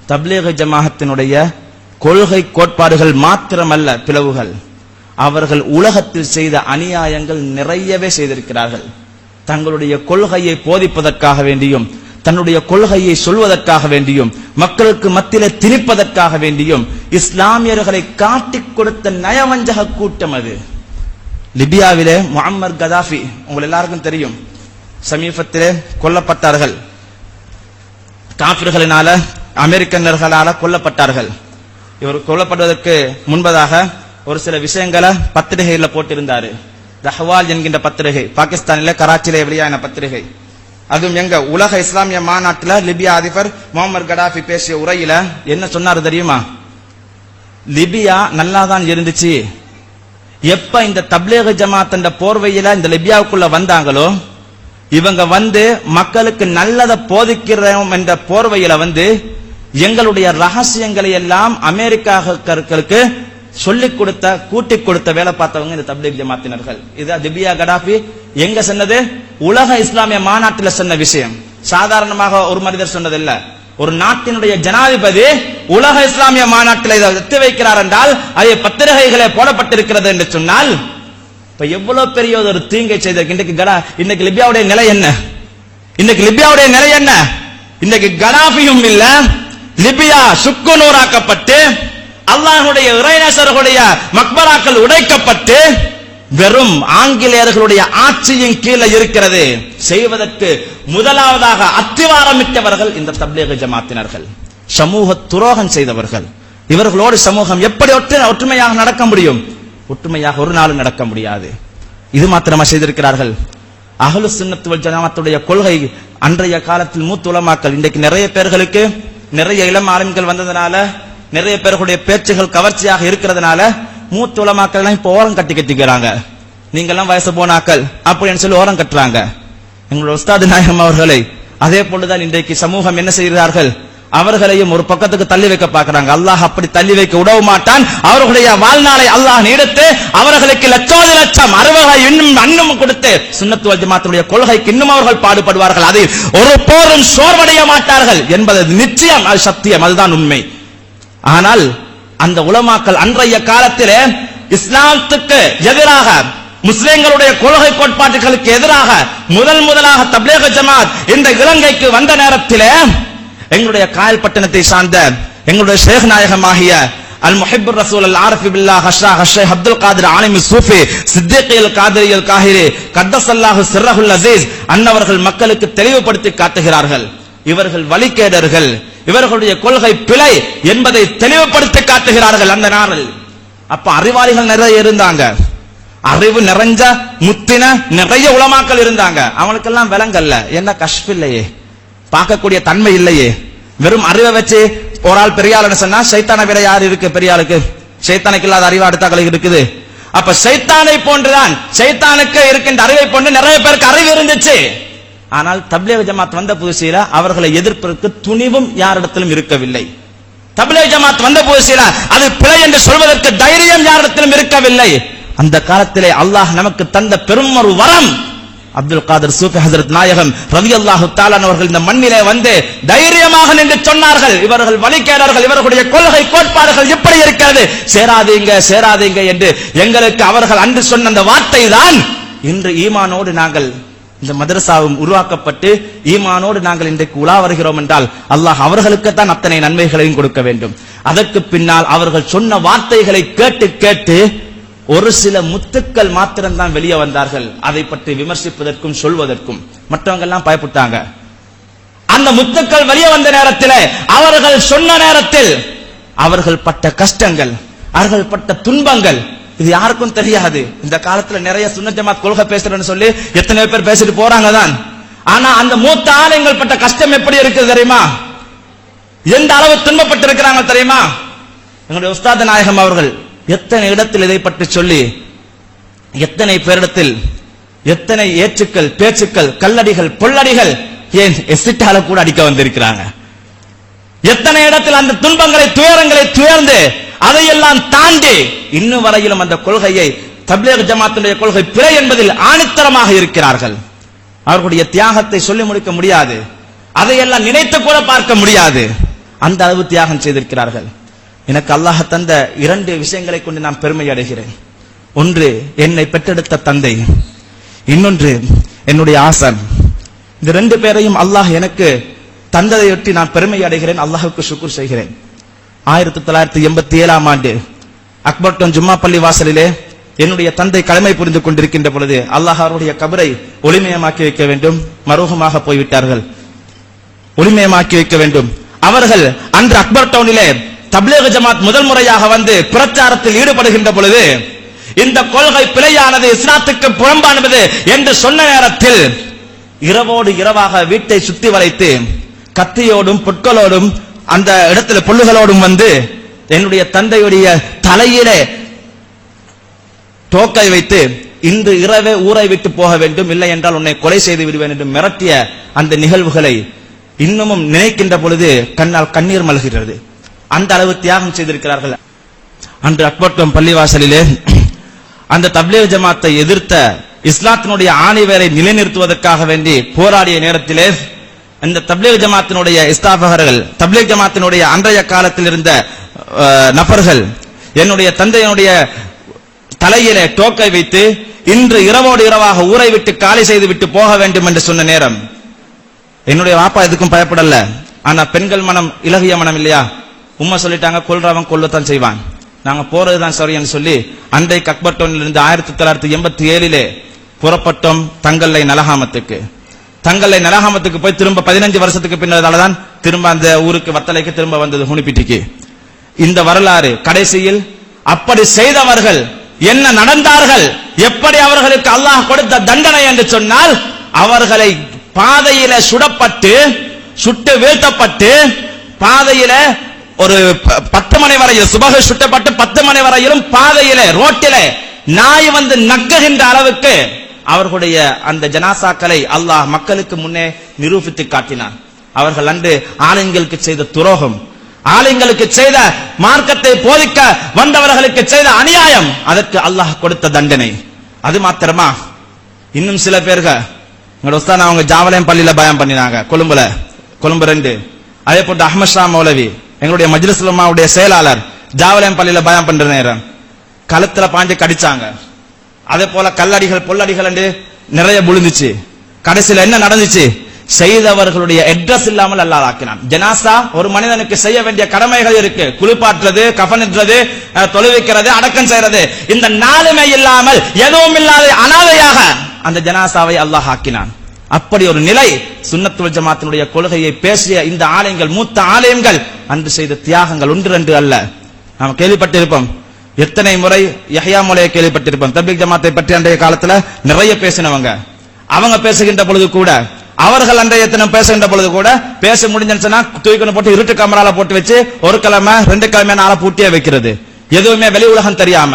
தப்லீக் ஜமாஅத்தினுடைய கொள்கை கோட்பாடுகள் மாத்திரமல்ல பிளவுகள், அவர்கள் உலகத்தில் செய்த அநியாயங்கள் நிறையவே செய்திருக்கிறார்கள். தங்களுடைய கொள்கையை போதிப்பதற்காக வேண்டியும், தன்னுடைய கொள்கையை சொல்வதற்காக வேண்டியும், மக்களுக்கு மத்தியிலே திணிப்பதற்காக வேண்டியும் இஸ்லாமியர்களை காட்டிக் கொடுத்த நயவஞ்சக கூட்டம் அது. லிபியாவிலே முஅம்மர் கதாஃபி உங்கள் எல்லாருக்கும் தெரியும், சமீபத்திலே கொல்லப்பட்டார்கள். காபிர்களினால, அமெரிக்கர்களால கொல்லப்பட்டார்கள். இவர் கொல்லப்படுவதற்கு முன்பதாக ஒரு சில விஷயங்களை பத்திரிகையில் போட்டிருந்தாரு. தஹ்வால் என்கின்ற பத்திரிகை, பாகிஸ்தானில கராச்சியில வெளியான பத்திரிகை. அதுவும் எங்க உலக இஸ்லாமிய மாநாட்டில் லிபியா அதிபர் முஅம்மர் கடாஃபி பேசிய உரையில என்ன சொன்னாரு தெரியுமா? லிபியா நல்லாதான் இருந்துச்சு, எப்ப இந்த தப்லீக் ஜமாத் என்ற போர்வையில இந்த லிபியாவுக்குள்ள வந்தாங்களோ, இவங்க மக்களுக்கு நல்லதை போதிக்கிறோம் என்ற போர்வையில எங்களுடைய ரகசியங்களை எல்லாம் அமெரிக்காக்களுக்கு சொல்லிக் கொடுத்த, கூட்டிக் கொடுத்த வேலை பார்த்தவங்க இந்த தப்லீக் ஜமாத்தினர்கள். இது லிபியா கடாஃபி எங்க சொன்னது? உலக இஸ்லாமிய மாநாட்டில் சொன்ன விஷயம். சாதாரணமாக ஒரு மனிதர் சொன்னதில்ல, ஒரு நாட்டினுடைய ஜனாதிபதி உலக இஸ்லாமிய மாநாட்டில் இதை எத்தி வைக்கிறார் என்றால் அது பத்திரிகைகளே போடப்பட்டிருக்கிறது என்று சொன்னால் இப்ப எவ்வளவு பெரிய ஒரு தீங்கை செய்திருக்கு. இன்னைக்கு லிபியாவுடைய நிலை என்ன? இன்னைக்கு கடாஃபியும் இல்ல, லிபியா சுக்குநூறாக்கப்பட்டு அல்லாஹ்வுடைய இறைநேசர்களுடைய மக்பராக்கள் உடைக்கப்பட்டு வெறும் ஆங்கிலேயர்களுடைய ஆட்சியின் கீழே இருக்கிறது. செய்வதற்கு முதலாவதாக அத்திவாரமிட்டவர்கள் இந்த தப்லீக் ஜமாத்தினர்கள், சமூக துரோகம் செய்தவர்கள். இவர்களோடு சமூகம் எப்படி ஒற்றுமையாக நடக்க முடியும்? ஒற்றுமையாக ஒரு நாள் நடக்க முடியாது. இது மாத்திரமா செய்திருக்கிறார்கள். அஹ்லு சுன்னத் வல் ஜமாஅத்துடைய கொள்கை அன்றைய காலத்தில் மூத்த உலமாக்கள், இன்றைக்கு நிறைய பேர்களுக்கு நிறைய இளம் ஆளுங்கள் வந்ததனால, நிறைய பேர்களுடைய பேச்சுகள் கவர்ச்சியாக இருக்கிறதுனால மூத்த உலமாக்கள் எல்லாம் இப்ப ஓரம் கட்டிக்கிறாங்க. நீங்க எல்லாம் வயசு போனாக்கள் அப்படின்னு சொல்லி ஓரம் கட்டுறாங்க. எங்களுடைய உஸ்தாது நாயகம் அவர்களை அதே போலதான் இன்றைக்கு சமூகம் என்ன செய்கிறார்கள்? அவர்களையும் ஒரு பக்கத்துக்கு தள்ளி வைக்க பார்க்கிறாங்க. அல்லாஹ் அப்படி தள்ளி வைக்க உதவ மாட்டான். அவர்களுடைய வாழ்நாளை அல்லாஹ் நீடித்து அவர்களுக்கு லட்சோதி லட்சம் அறுவகை இன்னும் கொடுத்து சுன்னத் வல் ஜமாஅத்துடைய கொள்கைக்கு இன்னும் அவர்கள் பாடுபடுவார்கள். அதில் ஒரு போரும் சோர்வடைய மாட்டார்கள் என்பது நிச்சயம், அது சத்தியம், அதுதான் உண்மை. ஆனால் அந்த உலமாக்கள் அன்றைய காலத்திலே இஸ்லாத்துக்கு எதிராக, முஸ்லிம்களுடைய கொள்கை கோட்பாட்டுகளுக்கு எதிராக முதலாக தப்லீக் ஜமாத் இந்த இலங்கைக்கு வந்த நேரத்திலே எங்களுடைய காயல்பட்டணத்தை சார்ந்த எங்களுடைய ஷேக் நாயகமாகிய அல் முஹிப்புர் ரசூல் அல் ஆரிஃப் பில்லாஹ் ஷேக் அப்துல் காதிர் ஆலிமி சூஃபி சித்திகி அல் காதிரி அல் காஹிரி கத்தஸல்லாஹு சிர்ரஹுல் அஸீஸ் அன்னவர்கள் மக்களுக்கு தெளிவுபடுத்தி காட்டுகிறார்கள். இவர்கள் வழிகேடர்கள், இவர்களுடைய கொள்கை பிழை என்பதை தெளிவுபடுத்தி காட்டுகிறார்கள். அந்த நாளில் அப்ப அறிவாளிகள் நிறைய இருந்தாங்க, அறிவு நிறைஞ்ச முத்தின நிறைய உலமாக்கள் இருந்தாங்க. அவங்களுக்கெல்லாம் விளங்கல்ல, என்ன கஷ்டம் இல்லையே, பார்க்கக்கூடிய தன்மை இல்லையே, வெறும் அறிவை வச்சு ஒரு ஆள் பெரிய ஆளுன்னு சொன்னா சைத்தானை விட யாரு இருக்கு பெரிய ஆளுக்கு? சைத்தானுக்கு இல்லாத அறிவு அடுத்தாக்களுக்கு இருக்குது. அப்ப சைத்தானை போன்றுதான், சைத்தானுக்கு இருக்கின்ற அறிவை போன்று நிறைய பேருக்கு அறிவு இருந்துச்சு. ஆனால் தப்லீக் ஜமாத் வந்த புதுசில அவர்களை எதிர்ப்பதற்கு துணிவும் யாரிடத்திலும் இருக்கவில்லை. தப்லீக் ஜமாத் வந்த புதுசில அது பிழை என்று சொல்வதற்கு தைரியம் யாரிடத்திலும் இருக்கவில்லை. அந்த காலத்திலே அல்லாஹ் நமக்கு தந்த பெரும் ஒரு வரம், அப்துல் காதர் சூஃபி ஹஜ்ரத் நாயகம் ரலியல்லாஹு தஆலா அவர்கள் இந்த மண்ணிலே தைரியமாக நின்று சொன்னார்கள், இவர்கள் வழிகேடர்கள், இவர்களுடைய கொள்கை கோட்பாடுகள் இப்படி இருக்கிறது, சேராதீங்க என்று எங்களுக்கு அவர்கள் அன்று சொன்ன அந்த வார்த்தை தான் இன்று ஈமானோடு நாங்கள் இந்த மதரசாவும் உருவாக்கப்பட்டு ஈமானோடு நாங்கள் இன்றைக்கு உலா வருகிறோம் என்றால் அல்லாஹ் அவர்களுக்கு தான் அத்தனை நன்மைகளையும் கொடுக்க வேண்டும். அதற்கு பின்னால் அவர்கள் சொன்ன வார்த்தைகளை கேட்டு கேட்டு ஒரு சில முத்துக்கள் மாத்திரம்தான் வெளியே வந்தார்கள். அதை பற்றி விமர்சிப்பதற்கும் சொல்வதற்கும் மற்றவங்க எல்லாம் பயப்பட்டாங்க. அந்த முத்துக்கள் வெளியே வந்த நேரத்தில் அவர்கள் சொன்ன நேரத்தில் அவர்கள் பட்ட கஷ்டங்கள், அவர்கள் பட்ட துன்பங்கள் இது யாருக்கும் தெரியாது. இந்த காலத்துல நிறைய சுன்னத் ஜமாத் கொள்கை பேசுறேன்னு சொல்லி எத்தனை பேர் பேசிட்டு போறாங்க தான். ஆனா அந்த மூத்த ஆளுங்கள் பட்ட கஷ்டம் எப்படி இருக்குது தெரியுமா? எந்த அளவு துன்பப்பட்டு இருக்கிறாங்க தெரியுமா? எங்களுடைய உஸ்தாத் நாயகம் அவர்கள் எத்தனை இடத்தில் இதை பற்றி சொல்லி, எத்தனை பேரிடத்தில் எத்தனை ஏச்சுக்கள், பேச்சுக்கள், கல்லடிகள், பொல்லடிகள், ஏன் எசிட்டால கூட அடிக்க வந்திருக்கிறாங்க. எத்தனை இடத்தில் அந்த துன்பங்களை, துயரங்களை துயர்ந்து அதையெல்லாம் தாண்டி இன்னும் வரையிலும் அந்த கொள்கையை, தப்லீக் ஜமாத்துடைய கொள்கை பிழை என்பதில் ஆணித்தரமாக இருக்கிறார்கள். அவர்களுடைய தியாகத்தை சொல்லி முடிக்க முடியாது, அதையெல்லாம் நினைத்து கூட பார்க்க முடியாது. அந்த அளவு தியாகம் செய்திருக்கிறார்கள். எனக்கு அல்லாஹ் தந்த 2 விஷயங்களை கொண்டு நான் பெருமை அடைகிறேன். ஒன்று என்னை பெற்றெடுத்த தந்தை, இன்னொன்று என்னுடைய ஆசான். இந்த 2 பேரையும் அல்லாஹ் எனக்கு தந்ததையொட்டி நான் பெருமை அடைகிறேன், அல்லாஹ்வுக்கு ஷுக்ர் செய்கிறேன். 1987 ஆண்டு அக்பர் டவுன் ஜும்மா பள்ளி வாசலிலே என்னுடைய தந்தை கடமை புரிந்து கொண்டிருக்கின்ற பொழுது அல்லாஹ் அவருடைய கபரை ஒளிமயமாக்கி வைக்க வேண்டும். மருகமாக போய்விட்டார்கள், ஒளிமயமாக்கி வைக்க வேண்டும். அவர்கள் அன்று அக்பர் டவுனிலே தப்லீக் ஜமாத் முதல் முறையாக வந்து பிரச்சாரத்தில் ஈடுபடுகின்ற பொழுது இந்த கொள்கை பிழையானது, இஸ்லாத்துக்கு புறம்பானது என்று சொன்ன நேரத்தில் இரவோடு இரவாக வீட்டை சுத்தி வளைத்து கத்தியோடும் பொற்களோடும் அந்த இடத்துல பொல்லுகளோடும் வந்து என்னுடைய தந்தையுடைய தலையிலே டோக்கை வைத்து இன்று இரவே ஊரை விட்டு போக வேண்டும், இல்லை என்றால் உன்னை கொலை செய்து விடுவேன் என்று மிரட்டிய அந்த நிகழ்வுகளை இன்னமும் நினைக்கின்ற பொழுது கண்ணால் கண்ணீர் மல்கிறது. அந்த அளவு தியாகம் செய்திருக்கிறார்கள். அன்று அக்பர் பள்ளிவாசலிலே அந்த தப்லீக் ஜமாத்தை எதிர்த்த இஸ்லாத்தினுடைய ஆணிவேரை நிலைநிறுத்துவதற்காக வேண்டி போராடிய நேரத்திலே அந்த தப்லீக் ஜமாத்தினுடைய இஸ்தாபகர்கள், தப்லீக் ஜமாத்தினுடைய அன்றைய காலத்தில் இருந்த நபர்கள் என்னுடைய தந்தையினுடைய தலையிலே டோக்கை வைத்து இன்று இரவோடு இரவாக ஊரை விட்டு காலி செய்து விட்டு போக வேண்டும் என்று சொன்ன நேரம் என்னுடைய வாப்பா எதுக்கும் பயப்படல. ஆனா பெண்கள் மனம் இலகிய மனம் இல்லையா, உம்மா சொல்லிட்டாங்க கொல்றவன் கொல்லத்தான் செய்வான், நாங்க போறதுதான் சரி என்று சொல்லி அன்றைக்கு அக்பர் டவுனிலிருந்து 1987 புறப்பட்டோம் தங்கல்லை நலகாமத்துக்கு. தங்கல்லை நலகாமத்துக்கு போய் திரும்ப 15 வருஷத்துக்கு பின்னதாலதான் திரும்ப அந்த ஊருக்கு வத்தலைக்கு திரும்ப வந்தது ஹுனிப்பிட்டிக்கு. இந்த வரலாறு கடைசியில் அப்படி செய்தவர்கள் என்ன நடந்தார்கள், எப்படி அவர்களுக்கு அல்லாஹ் கொடுத்த தண்டனை என்று சொன்னால், அவர்களை பாதையில சுடப்பட்டு சுட்டு வீழ்த்தப்பட்டு பாதையில ஒரு 10 மணி வரையில் சுபஹ் சுட்டப்பட்டு 10 மணி வரையிலும் பாதையில ரோட்டில நாய் வந்து நக்குகின்ற அளவுக்கு அவர்களுடைய அந்த ஜனாசாக்களை அல்லாஹ் மக்களுக்கு முன்னே நிரூபித்து காட்டினார். அவர்கள் அன்று ஆலிம்களுக்கு செய்த துரோகம், ஆலிம்களுக்கு செய்த மார்க்கத்தை போதிக்க வந்தவர்களுக்கு செய்த அநியாயம், அதற்கு அல்லாஹ் கொடுத்த தண்டனை. அது மாத்திரமா, இன்னும் சில பேர்கள் எங்களோட உஸ்தாத் அவங்க ஜாவலயம் பள்ளியில பயம் பண்ணினாங்க, கொழும்பு 2. அதே போட்டு அஹ்மத் ஷா மௌலவி எங்களுடைய மஜ்லிஸ் உலமாவுடைய செயலாளர் ஜாவலயம் பள்ளியில பயம் பண்ற நேரம் களத்துல பாஞ்சு கடிச்சாங்க. அதே போல கல்லடிகள் பொல்லடிகள் என்று நிறைய விழுந்துச்சு. கடைசியில் என்ன நடந்துச்சு, செய்தவர்களுடைய அட்ரஸ் இல்லாமல் அல்லாஹ் ஆக்கினான். ஜனாசா ஒரு மனிதனுக்கு செய்ய வேண்டிய கடமைகள் இருக்கு, குளிப்பாற்றுறது, கஃனிடுறது, தொழுவிக்கிறது, அடக்கம் செய்யறது, இந்த 4மே இல்லாமல் எதுவும் இல்லாத அனாதையாக அந்த ஜனாசாவை அல்லாஹ் ஆக்கினான். அப்படி ஒரு நிலை சுன்னத்துல் ஜமாத்தினுடைய கொள்கையை பேசிய இந்த ஆலயங்கள், மூத்த ஆலயங்கள் அன்று செய்த தியாகங்கள் 1-2 அல்ல. நாம் கேள்விப்பட்டிருப்போம், எத்தனை முறை யஹ்யா மௌலையை கேள்விப்பட்டிருப்போம். தப்லீக் ஜமாத்தை பற்றி அன்றைய காலத்துல நிறைய பேசினவங்க. அவங்க பேசுகின்ற பொழுது கூட, அவர்கள் அன்றைய தினம் பேசுகின்ற பொழுது கூட, பேச முடிஞ்சுன்னா தூக்கின்னு போட்டு இருட்டு கமரால போட்டு வச்சு 1 கிழமை 2 கிழமை 4 பூட்டியே வைக்கிறது, எதுவுமே வெளி உலகம் தெரியாம.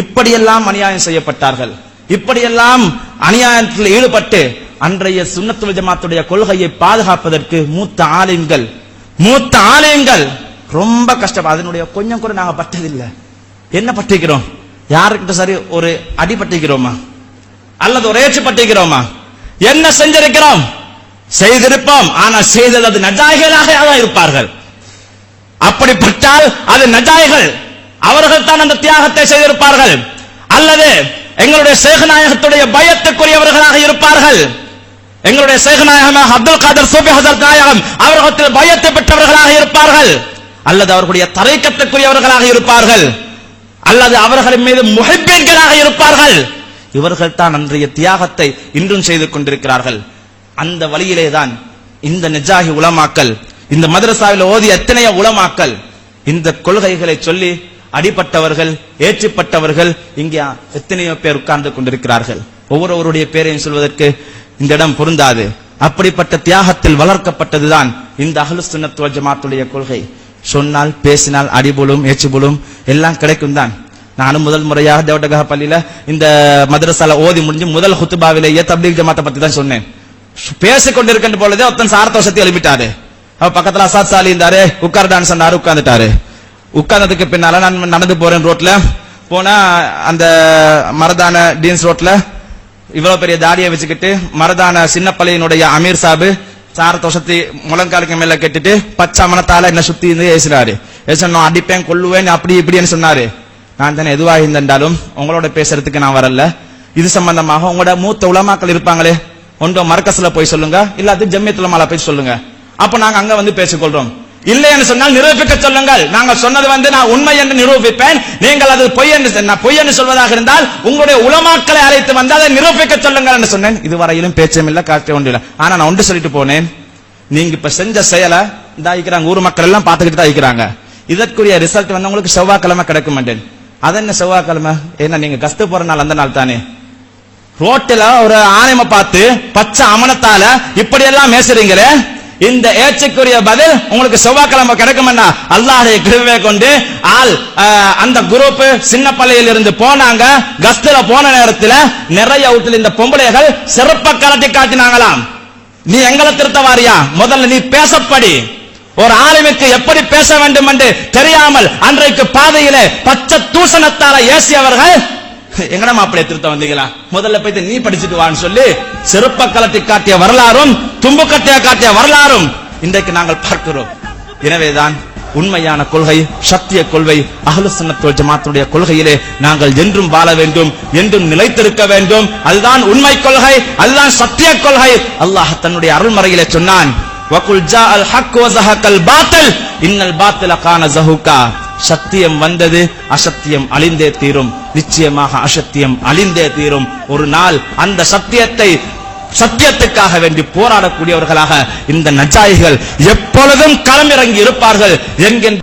இப்படியெல்லாம் அநியாயம் செய்யப்பட்டார்கள். இப்படியெல்லாம் அநியாயத்தில் ஈடுபட்டு அன்றைய சுன்னத்துல் ஜமாத்துடைய கொள்கையை பாதுகாப்பதற்கு மூத்த ஆலயங்கள் ரொம்ப கஷ்டம். அதனுடைய கொஞ்சம் கூட நாங்க பட்டதில்லை. என்ன பட்டிக்கிறோம், யாருக்கிட்ட சரி ஒரு அடி பட்டிக்கிறோமா அல்லது ஒரு ஏச்சு பட்டிக்கிறோமா, என்ன செஞ்சிருக்கிறோம், செய்திருப்போம். ஆனா செய்தது அது நஜாய்களாக இருப்பார்கள். அப்படிப்பட்டால் அது நஜாய்கள், அவர்கள் தான் அந்த தியாகத்தை செய்திருப்பார்கள். அல்லது எங்களுடைய சேகநாயகத்துடைய பயத்துக்குரியவர்களாக இருப்பார்கள். எங்களுடைய சேகநாயகமாக அப்துல் காதர் சூஃபி ஹஜ்ரத் நாயகம் அவர்கள் பயத்தை பெற்றவர்களாக இருப்பார்கள். அல்லது அவர்களுடைய தரைக்கத்துக்குரியவர்களாக இருப்பார்கள். அல்லது அவர்களின் மீது முஹிப்பீன்களாக இருப்பார்கள். இவர்கள் தான் அன்றைய தியாகத்தை இன்றும் செய்து கொண்டிருக்கிறார்கள். அந்த வழியிலே தான் இந்த நிஜாஹி உலமாக்கள், இந்த மதரசாவில் ஓதிய எத்தனையோ உலமாக்கள் இந்த கொள்கைகளை சொல்லி அடிப்பட்டவர்கள், ஏற்றுப்பட்டவர்கள் இங்கே எத்தனையோ பேர் உட்கார்ந்து கொண்டிருக்கிறார்கள். ஒவ்வொருவருடைய பேரையும் சொல்வதற்கு இந்த இடம் பொருந்தாது. அப்படிப்பட்ட தியாகத்தில் வளர்க்கப்பட்டதுதான் இந்த அஹ்லுஸ் சுன்னத் வல் ஜமாத்துடைய கொள்கை. சொன்னால் பேசினால் அடிபோலும் ஏச்சுபோலும் எல்லாம் கிடைக்கும் தான். நானும் முதல் முறையாக தேவட்டகா பள்ளியில இந்த மதரசால ஓதி முடிஞ்சு முதல் ஹுத்துபாவிலேயே தப்லீக் ஜமாத்தை பத்தி தான் சொன்னேன். பேசிக் கொண்டிருக்கின்ற பொழுதே ஒருத்தன் சார்த்தோஷத்தை எழுப்பிட்டாரு. அவ பக்கத்துல அசாத் சாலி இருந்தாரு, உட்கார்டான்னு சொன்னாரு, உட்கார்ந்துட்டாரு. உட்கார்ந்ததுக்கு பின்னால நான் நடந்து போறேன், ரோட்ல போனா அந்த மரதான டீன்ஸ் ரோட்ல இவ்வளவு பெரிய தாடியை வச்சுக்கிட்டு மரதான சின்ன பள்ளியினுடைய அமீர் சாபு தாரத்தை சுத்தி முழங்காலுக்கு மேல கட்டிட்டு பச்சை மனத்தால என்ன சுத்தி இருந்து ஏசுறாரு. ஏசணும் அடிப்பேன் கொல்லுவேன் அப்படி இப்படின்னு சொன்னாரு. நான் தானே எதுவாக இருந்தாலும் உங்களோட பேசுறதுக்கு நான் வரல. இது சம்பந்தமாக உங்களோட மூத்த உலமாக்கள் இருப்பாங்களே, ஒன்றோ மர்கஸ்ல போய் சொல்லுங்க, இல்லாது ஜம்மியத்துல் உலமால போய் சொல்லுங்க. அப்ப நாங்க அங்க வந்து பேசிக்கொள்றோம். இல்லை என்று சொன்னால் நிரூபிக்க சொல்லுங்கள். நாங்க சொன்னது நான் உண்மை என்று நிரூபிப்பேன். நீங்கள் அது பொய் என்று சொல்வதாக இருந்தால் உங்களுடைய உலமாக்களை அழைத்து வந்து அதை நிரூபிக்க சொல்லுங்கள் என்று சொன்னேன். இதுவரையிலும் பேச்சும் இல்ல, காற்று ஒன்று இல்ல. ஆனா நான் ஒன்று சொல்லிட்டு போனேன், நீங்க இப்ப செஞ்ச செயலை இதாக்கிறாங்க, ஊர் மக்கள் எல்லாம் பார்த்துக்கிட்டு தான் இருக்கிறாங்க. இதற்குரிய ரிசல்ட் உங்களுக்கு செவ்வாய்க்கிழமை கிடைக்க மாட்டேன். அது என்ன செவ்வாய்க்கிழமை? என்ன நீங்க கஷ்ட போற நாள் அந்த நாள் தானே. ரோட்டில ஒரு ஆணையமை பார்த்து பச்சை அமனத்தால இப்படி எல்லாம் மேசுறீங்களே, இந்த ஏச்சுக்குரிய பதில் உங்களுக்கு செவ்வாய்க்கிழமை கிடைக்கும்னா அல்லாஹ்வுடைய கிருபையை கொண்டு அந்த குரூப் சின்ன பள்ளியில் இருந்து போனாங்க. கஸ்துல போன நேரத்தில் நிறைய வீட்டில் இந்த பொம்பளைகள் சிறப்ப கலட்டி காட்டினாங்களாம். நீ எங்களை திருத்த வாரியா? முதல்ல நீ பேசப்படி. ஒரு ஆளுமைக்கு எப்படி பேச வேண்டும் என்று தெரியாமல் அன்றைக்கு பாதையிலே பச்சை தூசணத்தால ஏசியவர்கள் எங்கடா அப்படியே திருத்த வந்தீங்களா? முதல்ல போய் நீ படிச்சுட்டு வான்னு சொல்லி செருப்ப கலட்டி காட்டிய வரலாறும் தும்பு கட்டிய காட்டிய வரலாறும் இன்றைக்கு நாங்கள் பார்க்கிறோம். எனவேதான் உண்மையான கொள்கை, சத்திய கொள்கை, அஹ்லுஸ் சுன்னத் வல் ஜமாத்துடைய கொள்கையிலே நாங்கள் என்றும் வாழ வேண்டும், என்றும் நிலைத்திருக்க வேண்டும். அதுதான் உண்மை கொள்கை, அதுதான் சத்திய கொள்கை. அல்லாஹ் தன்னுடைய அருள்மறையிலே சொன்னான், வகுல் ஜாஅல் ஹக் வ ஸஹகல் பாத்தில் இன்னல் பாத்தில கான ஸஹூகா. சத்தியம் வந்தது, அசத்தியம் அழிந்தே தீரும். நிச்சயமாக அசத்தியம் அழிந்தே தீரும். ஒரு நாள் அந்த சத்தியத்துக்காக வேண்டி போராடக்கூடியவர்களாக இந்த நஜாயிகள் எப்பொழுதும் களமிறங்கி இருப்பார்கள் என்கின்ற